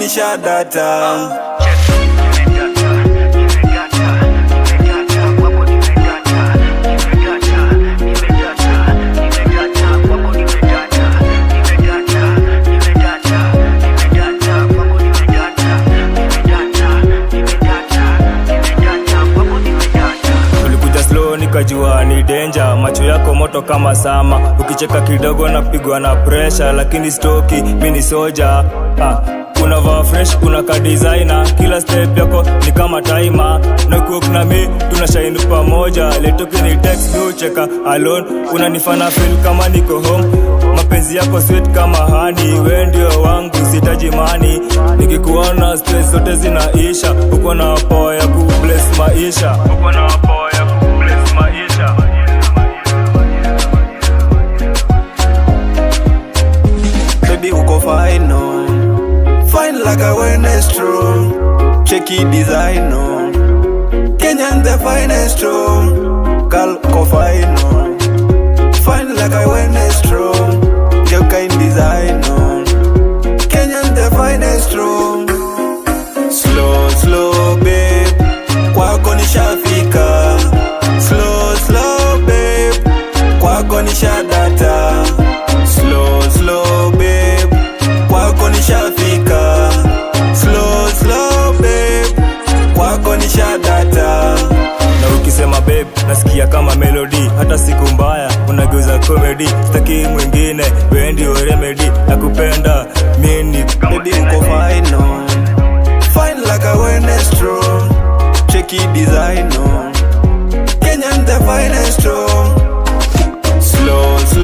nishadata. Nikajua ni danger, macho yako moto kama sama. Ukicheka kidogo napigwa na pressure, lakini stoki, mini soja. Unavaa fresh, unaka designer, kila step yako ni kama timer. Na cook na mi, tunashine pamoja. Letoki ni text, mi ucheka alone. Unanifana feel kama niko home. Mapenzi yako sweet kama honey. We ndio wangu, sitaji money. Nikikuona stress zote zinaisha. Uko na power ya kubless maisha. Uko na power ya kubless maisha. Baby uko fine no, fine like a wellness strong. Checky design no, Kenyan the finest strong. Girl uko fine no, fine like a wellness strong. Your kind design no, Kenyan the finest strong. Slow slow babe, kwako nishafika. Slow slow babe, kwako nishadata. Slow slow babe, kwako nishafika. Slow slow babe, kwako nishadata. Na ukisema babe, nasikia kama melody. Hata siku mbaya, unageuza comedy. Sitaki mwingine, we ndio remedy. Nakupenda, mimi baby uko fine no, fine like a wellness strong. Checky design no, Kenyan the finest strong. Slow slow